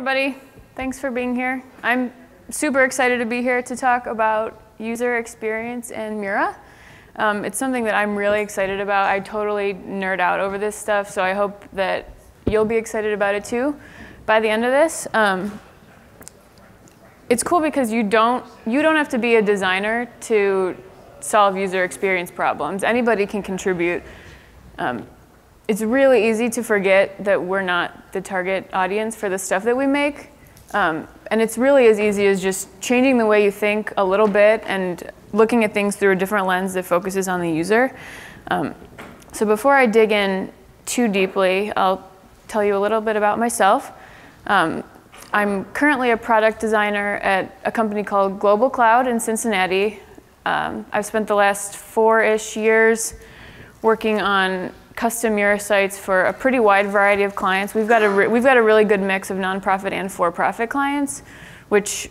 everybody. Thanks for being here. I'm super excited to be here to talk about user experience in Mura. It's something that I'm really excited about. I totally nerd out over this stuff, so I hope that you'll be excited about it too by the end of this. It's cool because you don't have to be a designer to solve user experience problems. Anybody can contribute. It's really easy to forget that we're not the target audience for the stuff that we make. And it's really as easy as just changing the way you think a little bit and looking at things through a different lens that focuses on the user. So before I dig in too deeply, I'll tell you a little bit about myself. I'm currently a product designer at a company called Global Cloud in Cincinnati. I've spent the last 4-ish years working on custom Mura sites for a pretty wide variety of clients. We've got a really good mix of nonprofit and for-profit clients, which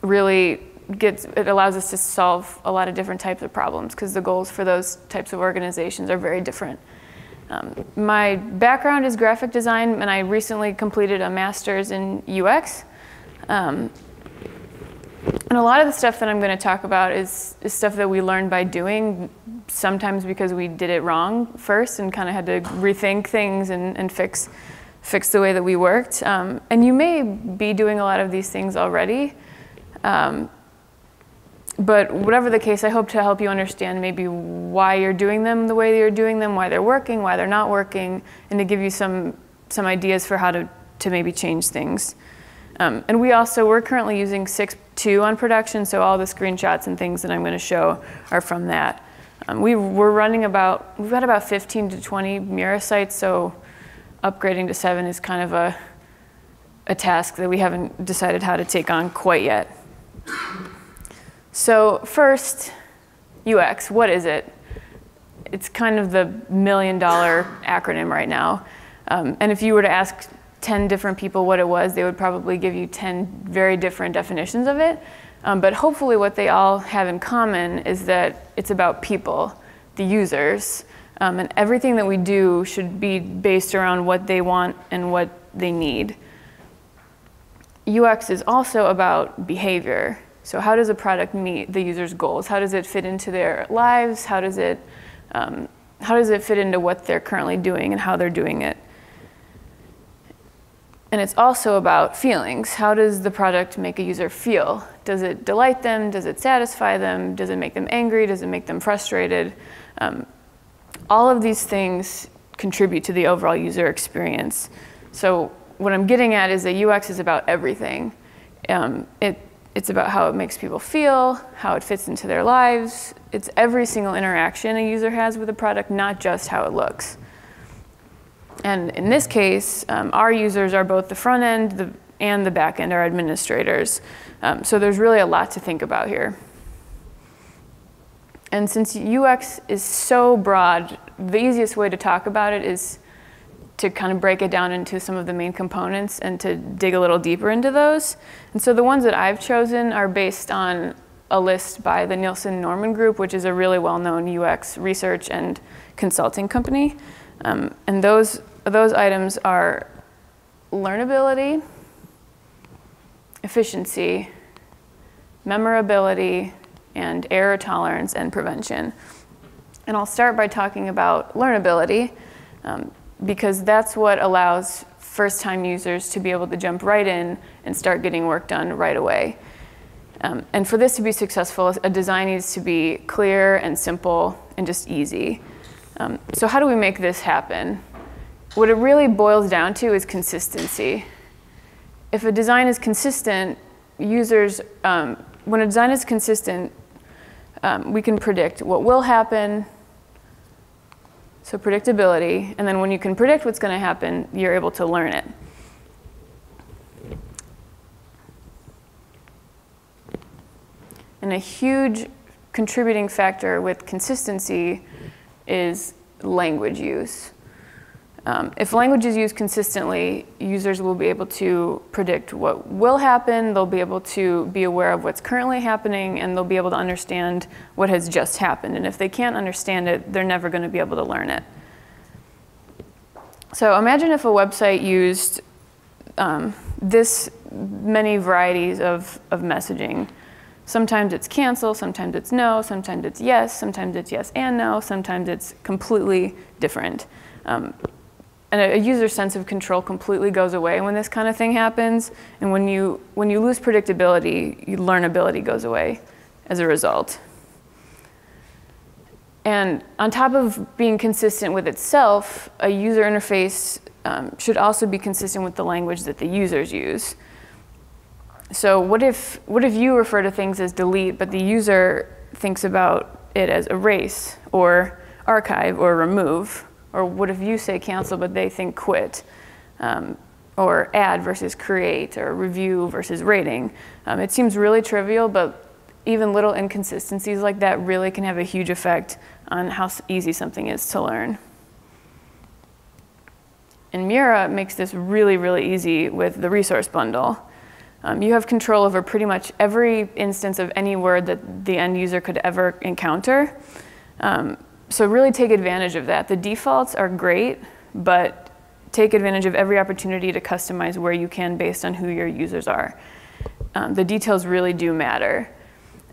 really it allows us to solve a lot of different types of problems because the goals for those types of organizations are very different. My background is graphic design, and I recently completed a master's in UX. And a lot of the stuff that I'm going to talk about is stuff that we learned by doing, sometimes because we did it wrong first and kind of had to rethink things and fix the way that we worked. And you may be doing a lot of these things already. But whatever the case, I hope to help you understand maybe why you're doing them the way that you're doing them, why they're working, why they're not working, and to give you some ideas for how to maybe change things. And we're currently using 6.2 on production, so all the screenshots and things that I'm going to show are from that. We've got about 15 to 20 Mura sites, so upgrading to 7 is kind of a task that we haven't decided how to take on quite yet. So first, UX, what is it? It's kind of the $1 million acronym right now. And if you were to ask 10 different people what it was, they would probably give you 10 very different definitions of it. But hopefully what they all have in common is that it's about people, the users. And everything that we do should be based around what they want and what they need. UX is also about behavior. So how does a product meet the user's goals? How does it fit into their lives? How does it fit into what they're currently doing and how they're doing it? And it's also about feelings. How does the product make a user feel? Does it delight them? Does it satisfy them? Does it make them angry? Does it make them frustrated? All of these things contribute to the overall user experience. So what I'm getting at is that UX is about everything. It's about how it makes people feel, how it fits into their lives. It's every single interaction a user has with a product, not just how it looks. And in this case, our users are both the front end and the back end, our administrators. So there's really a lot to think about here. And since UX is so broad, the easiest way to talk about it is to kind of break it down into some of the main components and to dig a little deeper into those. And so the ones that I've chosen are based on a list by the Nielsen Norman Group, which is a really well-known UX research and consulting company. And those items are learnability, efficiency, memorability, and error tolerance and prevention. And I'll start by talking about learnability, because that's what allows first-time users to be able to jump right in and start getting work done right away. And for this to be successful, a design needs to be clear and simple and just easy. So how do we make this happen? What it really boils down to is consistency. If a design is consistent, when a design is consistent, we can predict what will happen, so predictability, and then when you can predict what's going to happen, you're able to learn it. And a huge contributing factor with consistency is language use. If language is used consistently, users will be able to predict what will happen, they'll be able to be aware of what's currently happening, and they'll be able to understand what has just happened. And if they can't understand it, they're never going to be able to learn it. So imagine if a website used this many varieties of messaging. Sometimes it's cancel, sometimes it's no, sometimes it's yes and no, sometimes it's completely different. And a user's sense of control completely goes away when this kind of thing happens. And when you lose predictability, your learnability goes away as a result. And on top of being consistent with itself, a user interface should also be consistent with the language that the users use. So what if you refer to things as delete, but the user thinks about it as erase, or archive, or remove? Or what if you say cancel, but they think quit? Or add versus create, or review versus rating. It seems really trivial, but even little inconsistencies like that really can have a huge effect on how easy something is to learn. And Mura makes this really, really easy with the resource bundle. You have control over pretty much every instance of any word that the end user could ever encounter. So really take advantage of that. The defaults are great, but take advantage of every opportunity to customize where you can based on who your users are. The details really do matter.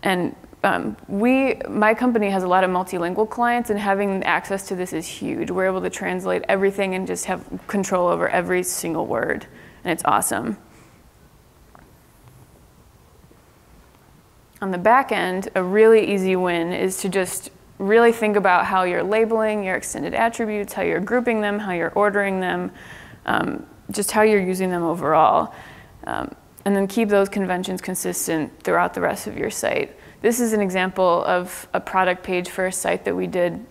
And my company has a lot of multilingual clients, and having access to this is huge. We're able to translate everything and just have control over every single word, and it's awesome. On the back end, a really easy win is to just really think about how you're labeling your extended attributes, how you're grouping them, how you're ordering them, just how you're using them overall. And then keep those conventions consistent throughout the rest of your site. This is an example of a product page for a site that we did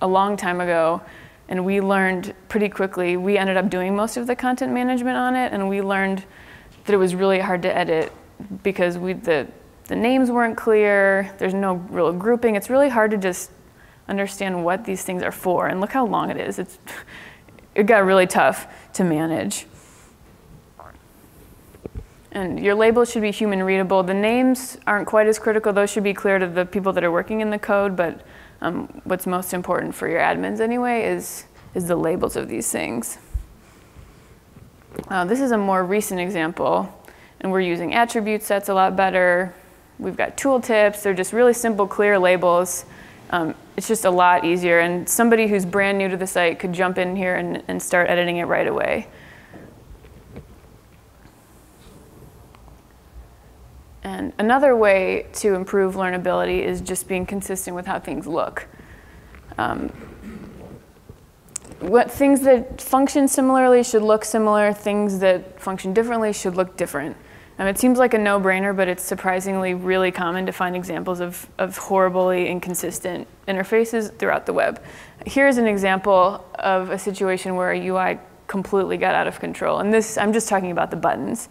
a long time ago, and we learned pretty quickly. We ended up doing most of the content management on it, and we learned that it was really hard to edit because the names weren't clear, there's no real grouping. It's really hard to just understand what these things are for, and look how long it is. It got really tough to manage. And your labels should be human readable. The names aren't quite as critical. Those should be clear to the people that are working in the code, but what's most important for your admins anyway is the labels of these things. This is a more recent example, and we're using attribute sets a lot better. We've got tooltips. They're just really simple, clear labels. It's just a lot easier, and somebody who's brand new to the site could jump in here and start editing it right away. And another way to improve learnability is just being consistent with how things look. Things that function similarly should look similar. Things that function differently should look different. It seems like a no-brainer, but it's surprisingly really common to find examples of horribly inconsistent interfaces throughout the web. Here's an example of a situation where a UI completely got out of control. And this, I'm just talking about the buttons.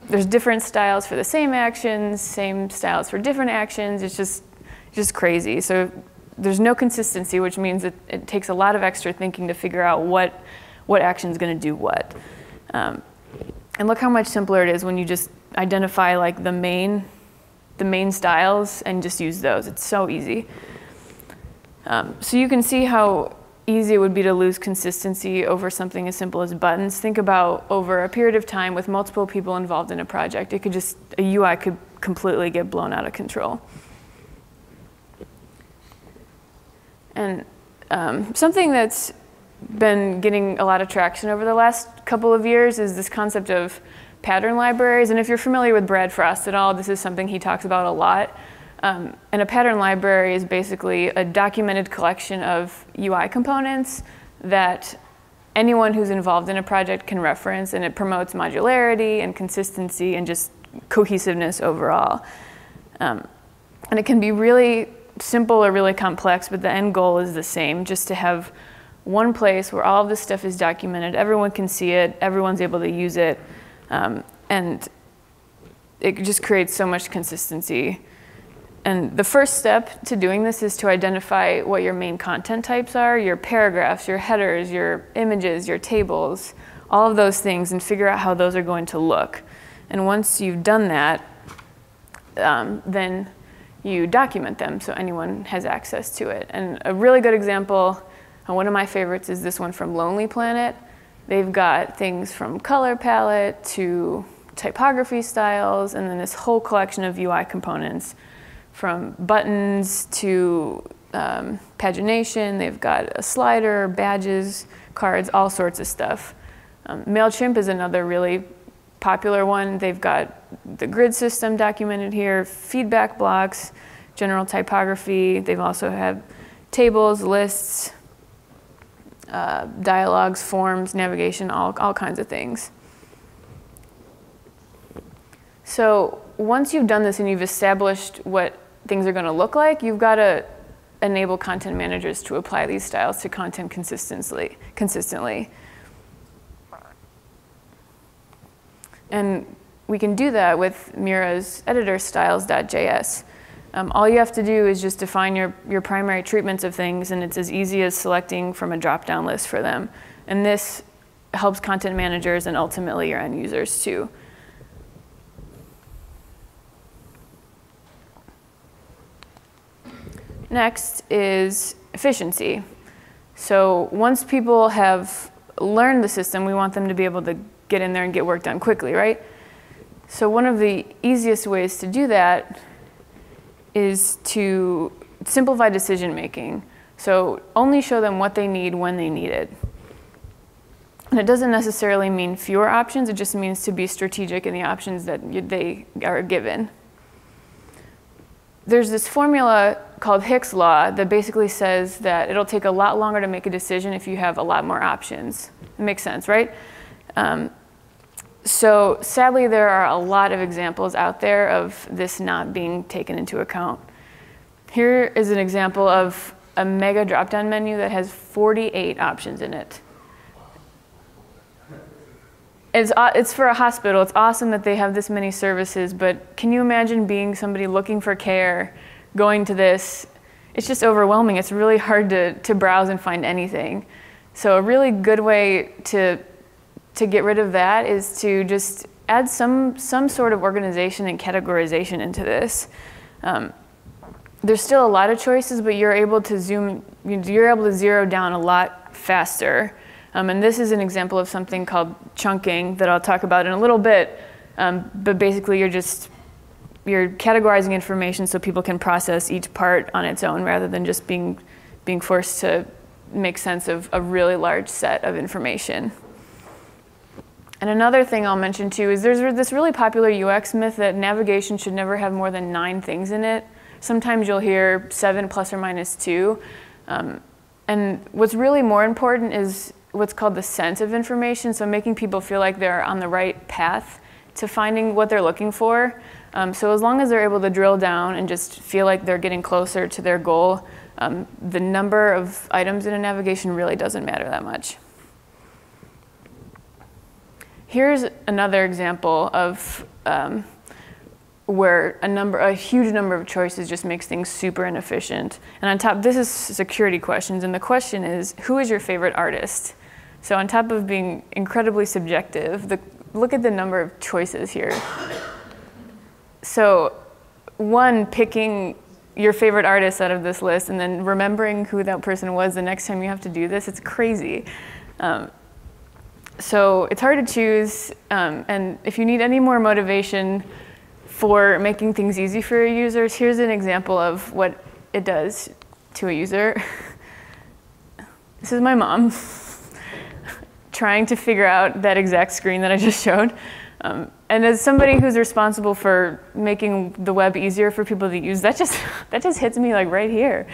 There's different styles for the same actions, same styles for different actions. It's just crazy. So there's no consistency, which means it takes a lot of extra thinking to figure out what action is going to do what. And look how much simpler it is when you just identify like the main styles and just use those. It's so easy. So you can see how easy it would be to lose consistency over something as simple as buttons. Think about over a period of time with multiple people involved in a project, a UI could completely get blown out of control. And something that's been getting a lot of traction over the last couple of years is this concept of pattern libraries. And if you're familiar with Brad Frost at all, this is something he talks about a lot. And a pattern library is basically a documented collection of UI components that anyone who's involved in a project can reference, and it promotes modularity and consistency and just cohesiveness overall. And it can be really simple or really complex, but the end goal is the same, just to have one place where all of this stuff is documented, everyone can see it, everyone's able to use it, and it just creates so much consistency. And the first step to doing this is to identify what your main content types are, your paragraphs, your headers, your images, your tables, all of those things, and figure out how those are going to look. And once you've done that, then you document them so anyone has access to it. And a really good example, one of my favorites, is this one from Lonely Planet. They've got things from color palette to typography styles, and then this whole collection of UI components from buttons to pagination. They've got a slider, badges, cards, all sorts of stuff. MailChimp is another really popular one. They've got the grid system documented here, feedback blocks, general typography. They've also had tables, lists, dialogues, forms, navigation, all kinds of things. So once you've done this and you've established what things are going to look like, you've got to enable content managers to apply these styles to content consistently. And we can do that with Mura's editor styles.js. All you have to do is just define your primary treatments of things, and it's as easy as selecting from a drop-down list for them. And this helps content managers and ultimately your end users too. Next is efficiency. So once people have learned the system, we want them to be able to get in there and get work done quickly, right? So one of the easiest ways to do that is to simplify decision making. So only show them what they need when they need it. And it doesn't necessarily mean fewer options, it just means to be strategic in the options that they are given. There's this formula called Hick's law that basically says that it'll take a lot longer to make a decision if you have a lot more options. It makes sense, right? So sadly, there are a lot of examples out there of this not being taken into account. Here is an example of a mega drop-down menu that has 48 options in it. It's for a hospital. It's awesome that they have this many services, but can you imagine being somebody looking for care, going to this? It's just overwhelming. It's really hard to browse and find anything. So a really good way to get rid of that is to just add some sort of organization and categorization into this. There's still a lot of choices, but you're able to zero down a lot faster. And this is an example of something called chunking that I'll talk about in a little bit. But basically, you're categorizing information so people can process each part on its own rather than just being forced to make sense of a really large set of information. And another thing I'll mention too is there's this really popular UX myth that navigation should never have more than 9 things in it. Sometimes you'll hear 7 plus or minus 2. And what's really more important is what's called the sense of information, so making people feel like they're on the right path to finding what they're looking for. So as long as they're able to drill down and just feel like they're getting closer to their goal, the number of items in a navigation really doesn't matter that much. Here's another example of where a huge number of choices just makes things super inefficient. And on top, this is security questions, and the question is, who is your favorite artist? So on top of being incredibly subjective, look at the number of choices here. So one, picking your favorite artist out of this list and then remembering who that person was the next time you have to do this, it's crazy. So it's hard to choose, and if you need any more motivation for making things easy for your users, here's an example of what it does to a user. This is my mom trying to figure out that exact screen that I just showed. And as somebody who's responsible for making the web easier for people to use, that just hits me like right here.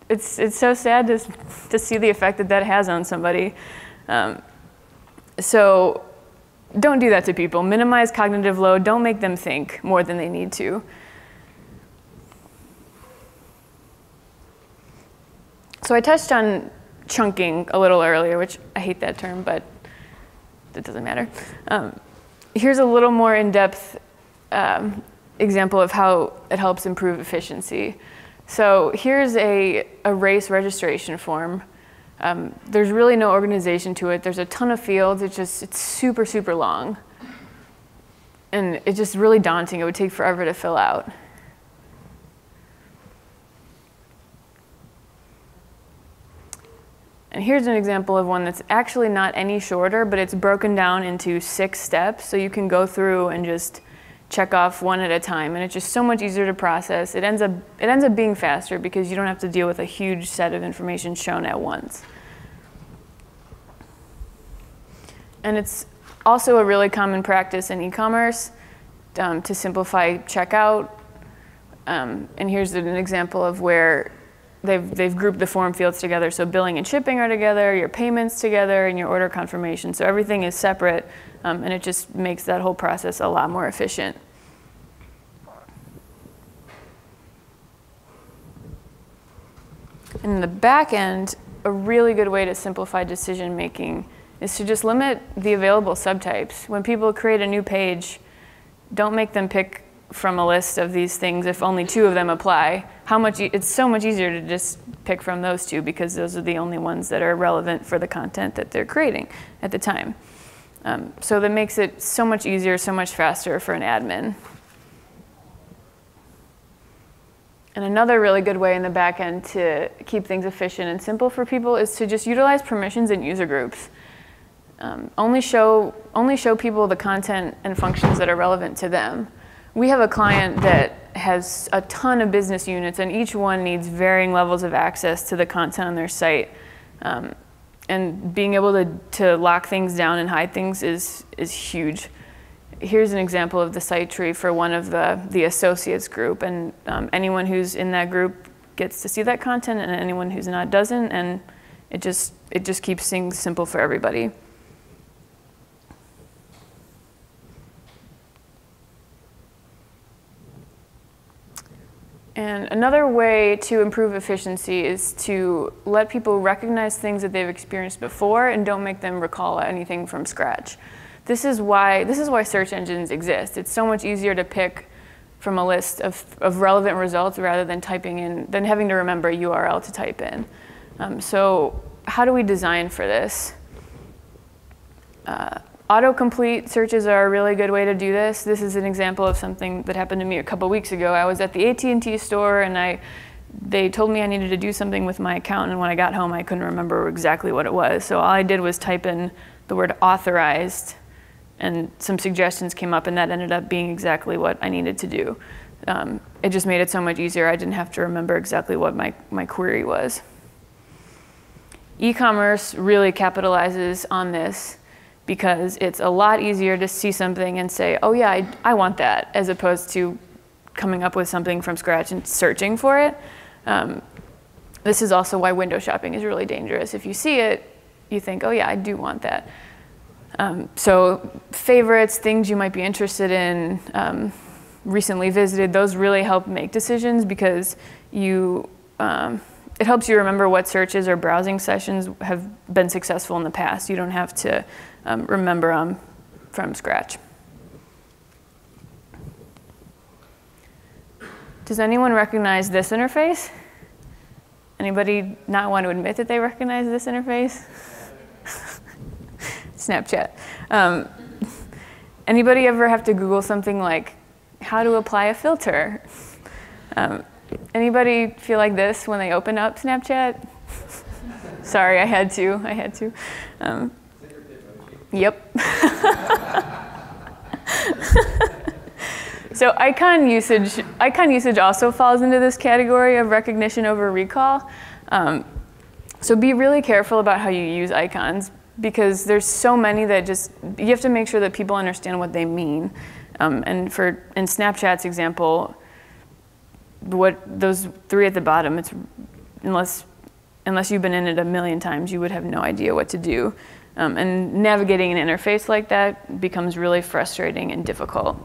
It's so sad to see the effect that has on somebody. So don't do that to people. Minimize cognitive load. Don't make them think more than they need to. So I touched on chunking a little earlier, which I hate that term, but it doesn't matter. Here's a little more in-depth example of how it helps improve efficiency. So here's a race registration form. There's really no organization to it. There's a ton of fields. It's super, super long. And it's just really daunting. It would take forever to fill out. And here's an example of one that's actually not any shorter, but it's broken down into 6 steps. So you can go through and just check off one at a time. And it's just so much easier to process. It ends up being faster because you don't have to deal with a huge set of information shown at once. And it's also a really common practice in e-commerce to simplify checkout. And here's an example of where they've grouped the form fields together. So billing and shipping are together, your payments together, and your order confirmation. So everything is separate, and it just makes that whole process a lot more efficient. And in the back end, a really good way to simplify decision making is to just limit the available subtypes. When people create a new page, don't make them pick from a list of these things if only 2 of them apply. It's so much easier to just pick from those 2 because those are the only ones that are relevant for the content that they're creating at the time. So that makes it so much easier, so much faster for an admin. And another really good way in the back end to keep things efficient and simple for people is to just utilize permissions in user groups. Only show people the content and functions that are relevant to them. We have a client that has a ton of business units, and each one needs varying levels of access to the content on their site. And being able to lock things down and hide things is huge. Here's an example of the site tree for one of the associates group, and anyone who's in that group gets to see that content, and anyone who's not doesn't, and it just keeps things simple for everybody. And another way to improve efficiency is to let people recognize things that they've experienced before and don't make them recall anything from scratch. This is why search engines exist. It's so much easier to pick from a list of relevant results rather than having to remember a URL to type in. So how do we design for this? Autocomplete searches are a really good way to do this. This is an example of something that happened to me a couple weeks ago. I was at the AT&T store, and they told me I needed to do something with my account, and when I got home, I couldn't remember exactly what it was. So all I did was type in the word authorized, and some suggestions came up, and that ended up being exactly what I needed to do. It just made it so much easier. I didn't have to remember exactly what my query was. E-commerce really capitalizes on this, because it's a lot easier to see something and say, oh yeah, I want that, as opposed to coming up with something from scratch and searching for it. This is also why window shopping is really dangerous. If you see it, you think, oh yeah, I do want that. So favorites, things you might be interested in, recently visited, those really help make decisions because it helps you remember what searches or browsing sessions have been successful in the past. You don't have to remember them from scratch. Does anyone recognize this interface? Anybody not want to admit that they recognize this interface? Snapchat. Anybody ever have to Google something like how to apply a filter? Anybody feel like this when they open up Snapchat? Sorry, I had to. Yep. So icon usage also falls into this category of recognition over recall. So be really careful about how you use icons, because there's so many that you have to make sure that people understand what they mean. And in Snapchat's example, those 3 at the bottom, it's unless you've been in it a million times, you would have no idea what to do. And navigating an interface like that becomes really frustrating and difficult.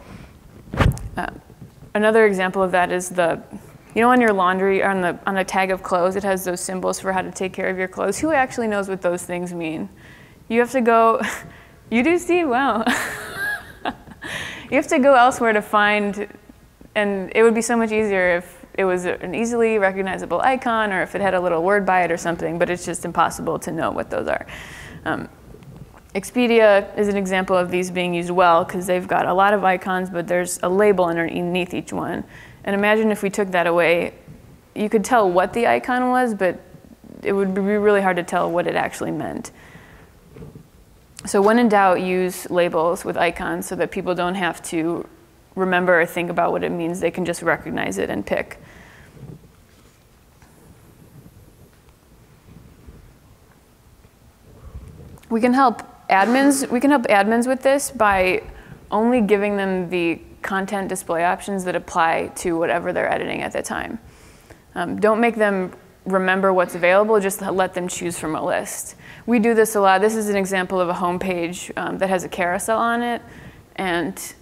Another example of that is on your laundry, on the tag of clothes, it has those symbols for how to take care of your clothes. Who actually knows what those things mean? You have to go, you do, Steve? Wow. You have to go elsewhere to find, and it would be so much easier if it was an easily recognizable icon, or if it had a little word by it or something, but it's just impossible to know what those are. Expedia is an example of these being used well, because they've got a lot of icons, but there's a label underneath each one. And imagine if we took that away, you could tell what the icon was, but it would be really hard to tell what it actually meant. So when in doubt, use labels with icons so that people don't have to remember or think about what it means. They can just recognize it and pick. We can help admins with this by only giving them the content display options that apply to whatever they're editing at the time. Don't make them remember what's available, just let them choose from a list. We do this a lot. This is an example of a home page that has a carousel on it, and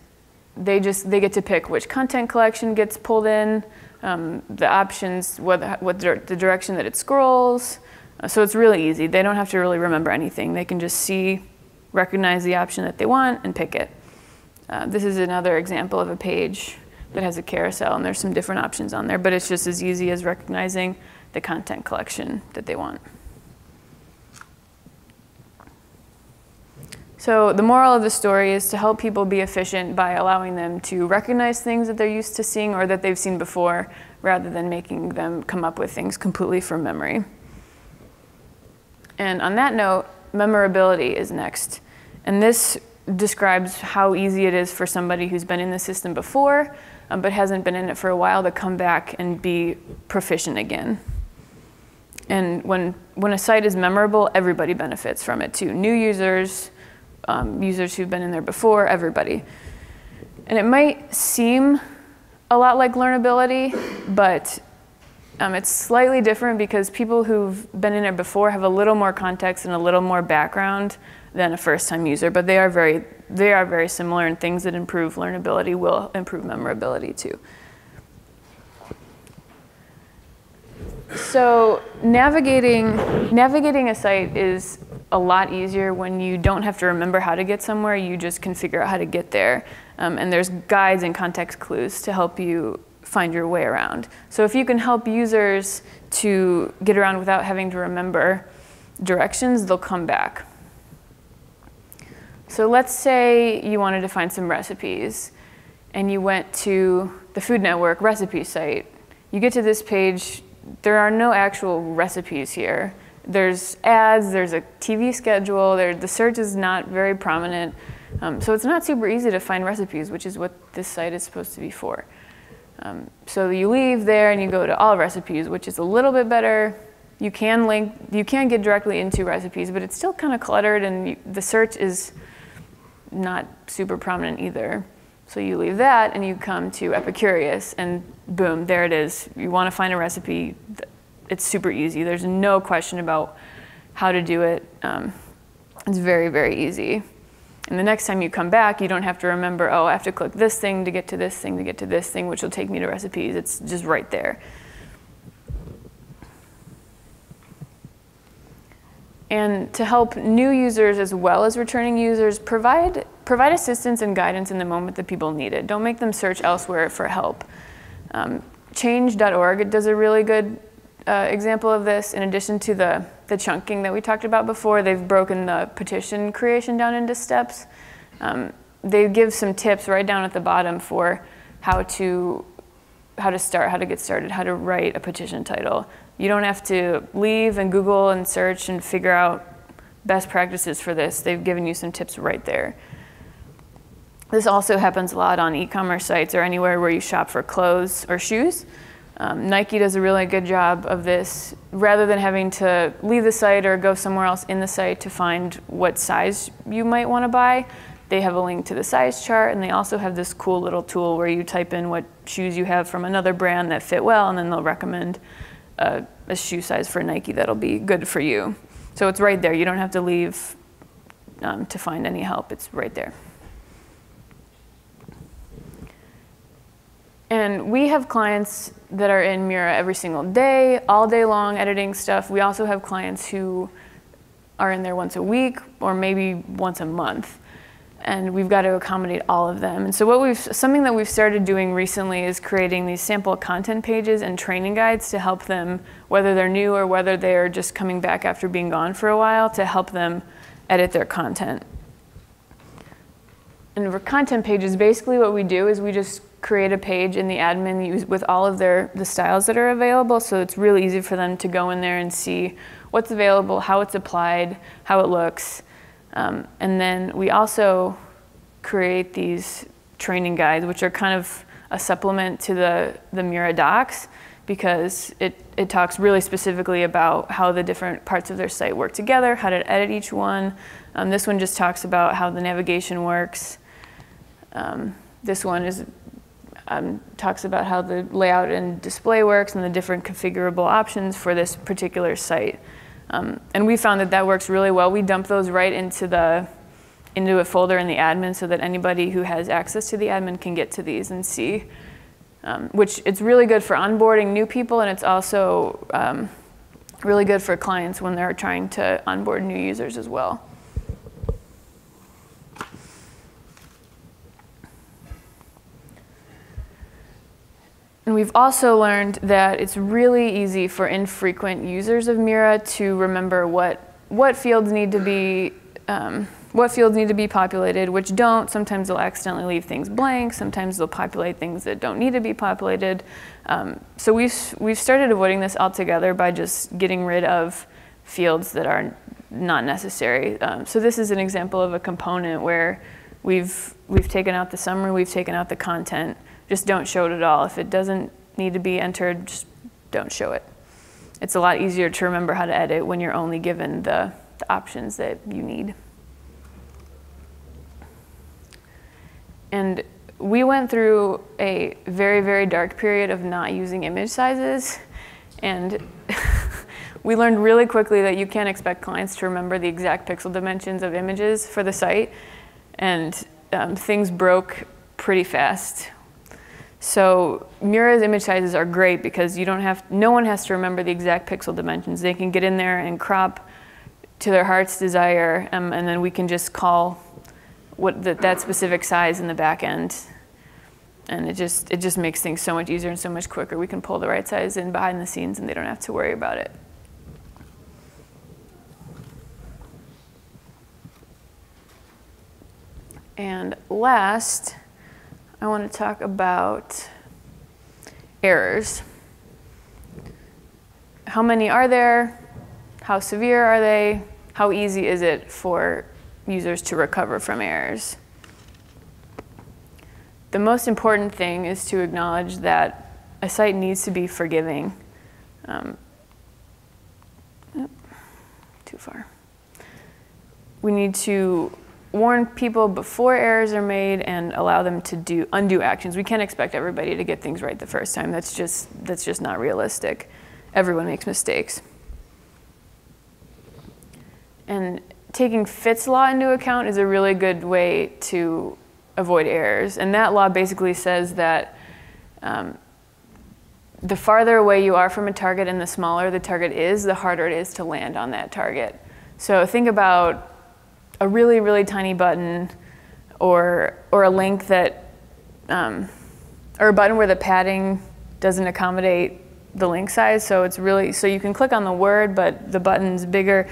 they get to pick which content collection gets pulled in, the options, the direction that it scrolls. So it's really easy. They don't have to really remember anything. They can just recognize the option that they want and pick it. This is another example of a page that has a carousel, and there's some different options on there, but it's just as easy as recognizing the content collection that they want. So the moral of the story is to help people be efficient by allowing them to recognize things that they're used to seeing or that they've seen before, rather than making them come up with things completely from memory. And on that note, memorability is next. And this describes how easy it is for somebody who's been in the system before, but hasn't been in it for a while, to come back and be proficient again. And when a site is memorable, everybody benefits from it too. New users, users who've been in there before, everybody. And it might seem a lot like learnability, but it's slightly different because people who've been in it before have a little more context and a little more background than a first-time user, but they are very similar, and things that improve learnability will improve memorability too. So navigating a site is a lot easier when you don't have to remember how to get somewhere. You just can figure out how to get there. And there's guides and context clues to help you find your way around. So if you can help users to get around without having to remember directions, they'll come back. So let's say you wanted to find some recipes, and you went to the Food Network recipe site. You get to this page. There are no actual recipes here. There's ads, there's a TV schedule, the search is not very prominent. So it's not super easy to find recipes, which is what this site is supposed to be for. So you leave there and you go to all recipes, which is a little bit better. You can get directly into recipes, but it's still kind of cluttered, and the search is not super prominent either. So you leave that and you come to Epicurious, and boom, there it is. You want to find a recipe, it's super easy. There's no question about how to do it. It's very, very easy. And the next time you come back, you don't have to remember, oh, I have to click this thing to get to this thing to get to this thing, which will take me to recipes. It's just right there. And to help new users as well as returning users, provide assistance and guidance in the moment that people need it. Don't make them search elsewhere for help. Change.org does a really good example of this. In addition to the chunking that we talked about before, they've broken the petition creation down into steps. They give some tips right down at the bottom for how to start, how to get started, how to write a petition title. You don't have to leave and Google and search and figure out best practices for this. They've given you some tips right there. This also happens a lot on e-commerce sites or anywhere where you shop for clothes or shoes. Nike does a really good job of this. Rather than having to leave the site or go somewhere else in the site to find what size you might want to buy, they have a link to the size chart, and they also have this cool little tool where you type in what shoes you have from another brand that fit well, and then they'll recommend a shoe size for Nike that'll be good for you. So it's right there. You don't have to leave to find any help. It's right there. And we have clients that are in Mura every single day, all day long, editing stuff. We also have clients who are in there once a week or maybe once a month. And we've got to accommodate all of them. And so something that we've started doing recently is creating these sample content pages and training guides to help them, whether they're new or whether they're just coming back after being gone for a while, to help them edit their content. And for content pages, basically what we do is we just create a page in the admin with all of the styles that are available, so it's really easy for them to go in there and see what's available, how it's applied, how it looks. And then we also create these training guides, which are kind of a supplement to the Mura docs, because it talks really specifically about how the different parts of their site work together, how to edit each one. This one just talks about how the navigation works. This one talks about how the layout and display works and the different configurable options for this particular site. And we found that works really well. We dump those right into a folder in the admin so that anybody who has access to the admin can get to these and see, which it's really good for onboarding new people, and it's also really good for clients when they're trying to onboard new users as well. And we've also learned that it's really easy for infrequent users of Mura to remember what fields need to be populated, which don't. Sometimes they'll accidentally leave things blank. Sometimes they'll populate things that don't need to be populated. So we've started avoiding this altogether by just getting rid of fields that are not necessary. So this is an example of a component where we've taken out the summary, we've taken out the content. Just don't show it at all. If it doesn't need to be entered, just don't show it. It's a lot easier to remember how to edit when you're only given the options that you need. And we went through a very, very dark period of not using image sizes. And we learned really quickly that you can't expect clients to remember the exact pixel dimensions of images for the site. And things broke pretty fast. So Mura's image sizes are great because no one has to remember the exact pixel dimensions. They can get in there and crop to their heart's desire, and then we can just call that specific size in the back end. And it just makes things so much easier and so much quicker. We can pull the right size in behind the scenes and they don't have to worry about it. And last, I want to talk about errors. How many are there? How severe are they? How easy is it for users to recover from errors? The most important thing is to acknowledge that a site needs to be forgiving. Too far. We need to warn people before errors are made and allow them to undo actions. We can't expect everybody to get things right the first time. That's just not realistic. Everyone makes mistakes. And taking Fitts law into account is a really good way to avoid errors. And that law basically says that the farther away you are from a target and the smaller the target is, the harder it is to land on that target. So think about a really, really tiny button or a link that, or a button where the padding doesn't accommodate the link size. So you can click on the word, but the button's bigger.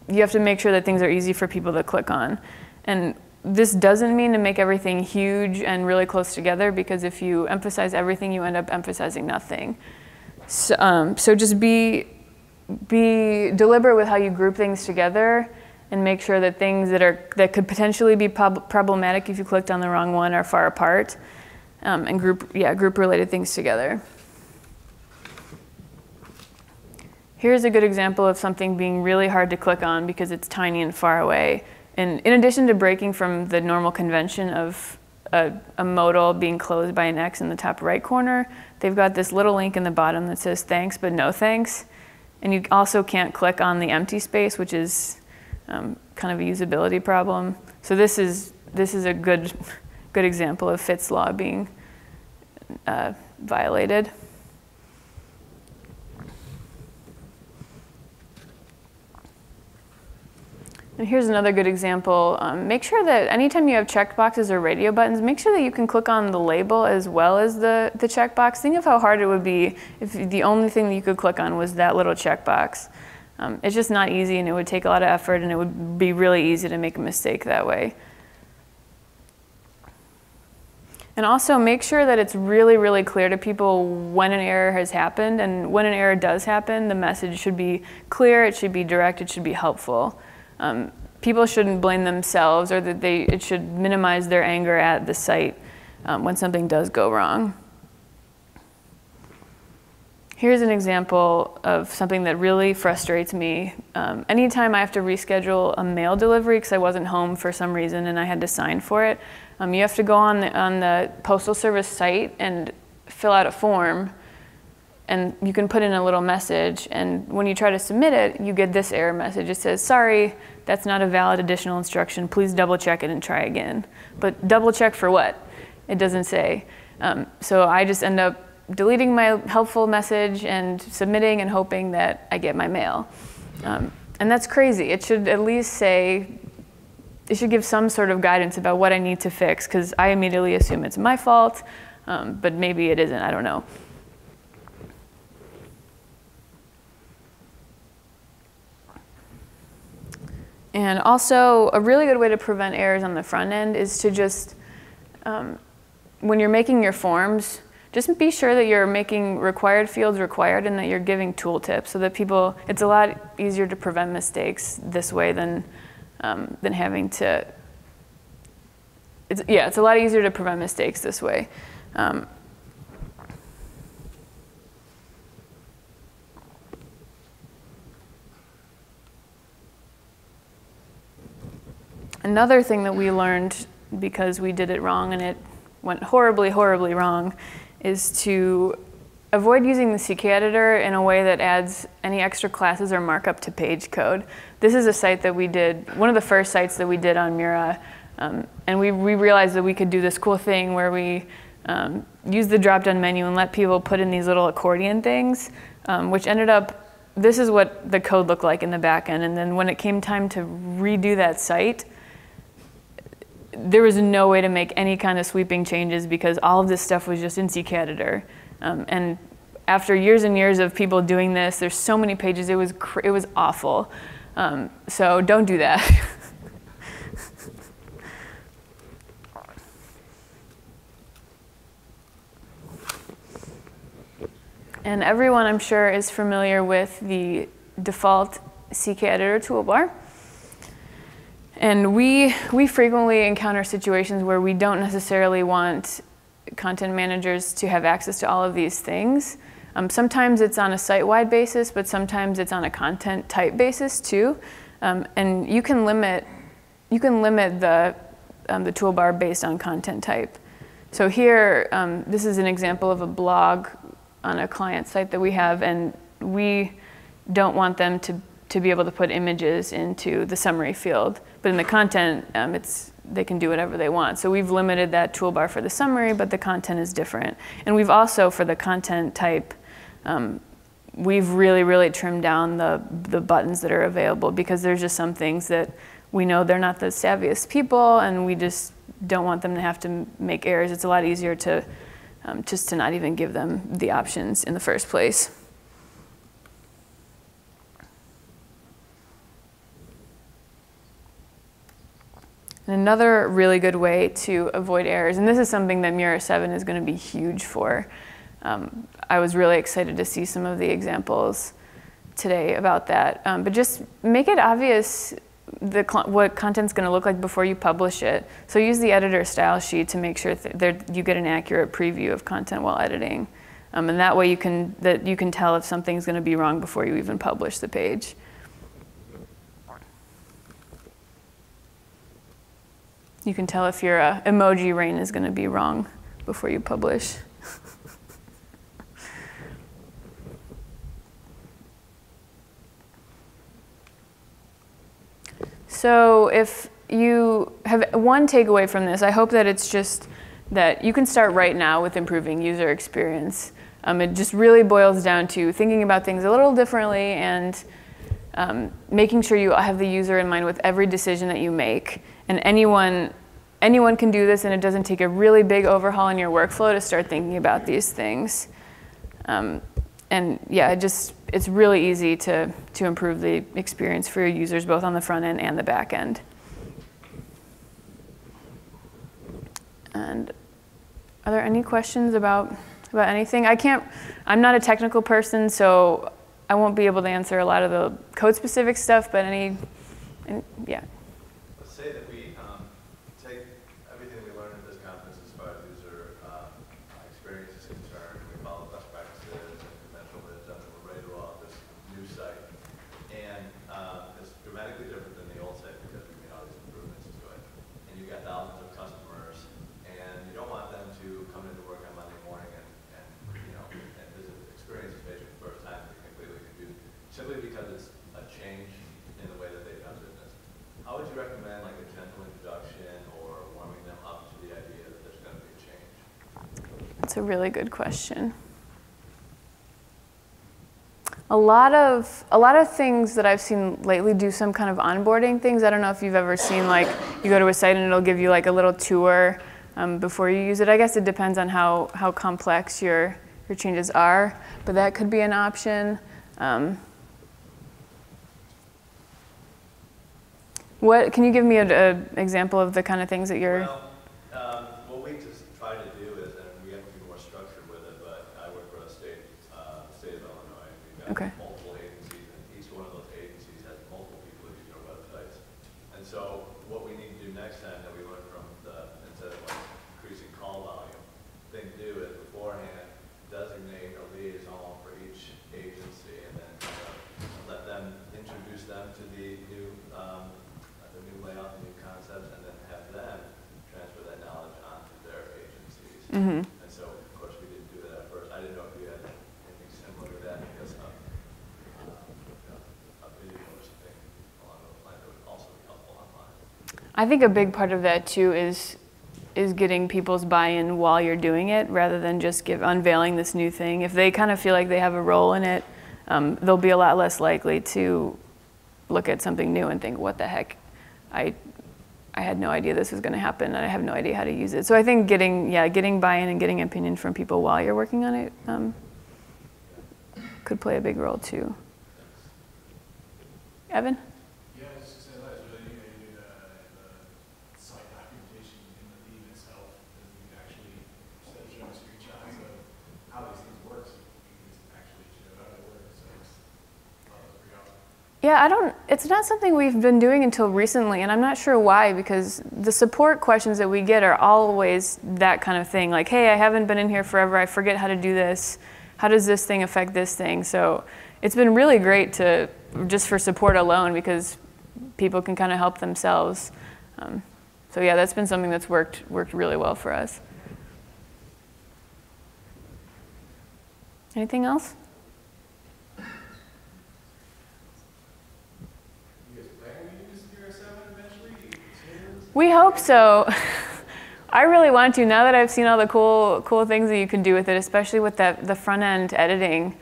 You have to make sure that things are easy for people to click on. And this doesn't mean to make everything huge and really close together, because if you emphasize everything, you end up emphasizing nothing. So just be deliberate with how you group things together, and make sure that things that could potentially be problematic if you clicked on the wrong one are far apart, and group related things together. Here's a good example of something being really hard to click on because it's tiny and far away. And in addition to breaking from the normal convention of a modal being closed by an X in the top right corner, they've got this little link in the bottom that says thanks but no thanks. And you also can't click on the empty space, which is kind of a usability problem. So this is a good example of Fitts law being violated. And here's another good example. Make sure that anytime you have checkboxes or radio buttons, make sure that you can click on the label as well as the checkbox. Think of how hard it would be if the only thing that you could click on was that little checkbox. It's just not easy, and it would take a lot of effort, and it would be really easy to make a mistake that way. And also make sure that it's really, really clear to people when an error has happened, and when an error does happen, the message should be clear, it should be direct, it should be helpful. People shouldn't blame themselves, or that it should minimize their anger at the site when something does go wrong. Here's an example of something that really frustrates me. Anytime I have to reschedule a mail delivery because I wasn't home for some reason and I had to sign for it, you have to go on the Postal Service site and fill out a form, and you can put in a little message, and when you try to submit it, you get this error message. It says, sorry, that's not a valid additional instruction. Please double check it and try again. But double check for what? It doesn't say. So I just end up deleting my helpful message and submitting and hoping that I get my mail. And that's crazy. It should at least say, it should give some sort of guidance about what I need to fix, because I immediately assume it's my fault, but maybe it isn't, I don't know. And also, a really good way to prevent errors on the front end is to just, when you're making your forms, just be sure that you're making required fields required and that you're giving tooltips so that it's a lot easier to prevent mistakes this way than having to, it's a lot easier to prevent mistakes this way. Another thing that we learned because we did it wrong and it went horribly, horribly wrong is to avoid using the CK editor in a way that adds any extra classes or markup to page code. This is a site that we did, one of the first sites that we did on Mura, and we realized that we could do this cool thing where we use the drop-down menu and let people put in these little accordion things, which ended up, this is what the code looked like in the back end, and then when it came time to redo that site, there was no way to make any kind of sweeping changes because all of this stuff was just in CK editor. And after years and years of people doing this, there's so many pages, it was awful. So don't do that. And everyone, I'm sure, is familiar with the default CK editor toolbar. And we frequently encounter situations where we don't necessarily want content managers to have access to all of these things. Sometimes it's on a site-wide basis, but sometimes it's on a content type basis too. And you can limit the toolbar based on content type. So here, this is an example of a blog on a client site that we have, and we don't want them to be able to put images into the summary field. But in the content, they can do whatever they want. So we've limited that toolbar for the summary, but the content is different. And we've also, for the content type, we've really, really trimmed down the buttons that are available because there's just some things that we know they're not the savviest people, and we just don't want them to have to make errors. It's a lot easier to just to not even give them the options in the first place. And another really good way to avoid errors, and this is something that Mura 7 is going to be huge for. I was really excited to see some of the examples today about that. But just make it obvious what content's going to look like before you publish it. So use the editor style sheet to make sure that you get an accurate preview of content while editing. And that way you can tell if something's going to be wrong before you even publish the page. You can tell if your emoji rain is going to be wrong before you publish. So if you have one takeaway from this, I hope that it's just that you can start right now with improving user experience. It just really boils down to thinking about things a little differently and making sure you have the user in mind with every decision that you make. And anyone can do this, and it doesn't take a really big overhaul in your workflow to start thinking about these things. And yeah, it's really easy to improve the experience for your users, both on the front end and the back end. And Are there any questions about anything? I'm not a technical person, so I won't be able to answer a lot of the code-specific stuff, but yeah. Let's say that we take everything we learned at this conference as far as user experience is concerned, we follow best practices and conventional wisdom, and we're ready to roll out this new site. And it's dramatically different than the old site because we made all these improvements to it. And you've got thousands of customers, and you don't want them to come into work on Monday morning and visit experience this page for the first time and be completely confused, simply because it's a change in the way that they've done business. How would you recommend like a gentle introduction or warming them up to the idea that there's going to be a change? That's a really good question. A lot of things that I've seen lately do some kind of onboarding things. I don't know if you've ever seen, like, you go to a site and it'll give you like a little tour before you use it. I guess it depends on how complex your changes are, but that could be an option. What can you give me an example of the kind of things that you're? Well, what we just try to do is, and we have to be more structured with it, but I work for a state of Illinois, and we've got multiple agencies, and each one of those agencies has multiple people who use our websites. And so what we need to do next time that we learn from instead of like increasing call volume, thing to do is beforehand designate a liaison for each agency, and then let them introduce them to the new layout, the new concepts, and then have them transfer that knowledge onto their agencies. Mm-hmm. And so, of course, we didn't do that at first. I didn't know if you had anything similar to that because of a video or something along those lines that would also be helpful online. I think a big part of that too is getting people's buy-in while you're doing it, rather than just unveiling this new thing. If they kind of feel like they have a role in it, they'll be a lot less likely to look at something new and think, what the heck? I had no idea this was going to happen, and I have no idea how to use it. So I think getting buy-in and getting opinion from people while you're working on it could play a big role too. Evan? Yeah, I was just going to say, that's really neat that you do the site documentation in the theme itself, and you can actually, instead of showing screenshots of how these things work, so you can actually show how they work. So it's pretty awesome. Yeah, it's not something we've been doing until recently, and I'm not sure why, because the support questions that we get are always that kind of thing, like, hey, I haven't been in here forever, I forget how to do this, how does this thing affect this thing? So it's been really great just for support alone, because people can kind of help themselves. So yeah, that's been something that's worked really well for us. Anything else? We hope so. I really want to, now that I've seen all the cool things that you can do with it, especially with the front end editing.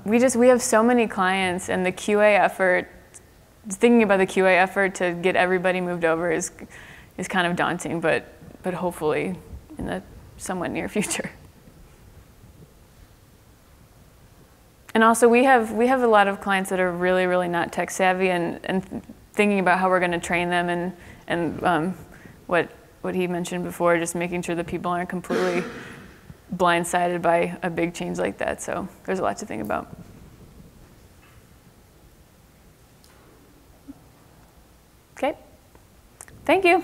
We have so many clients, and the QA effort, thinking about the QA effort to get everybody moved over is kind of daunting, but hopefully in the somewhat near future. And also we have a lot of clients that are really, really not tech savvy, and thinking about how we're going to train them, and what he mentioned before, just making sure that people aren't completely blindsided by a big change like that. So there's a lot to think about. Okay. Thank you.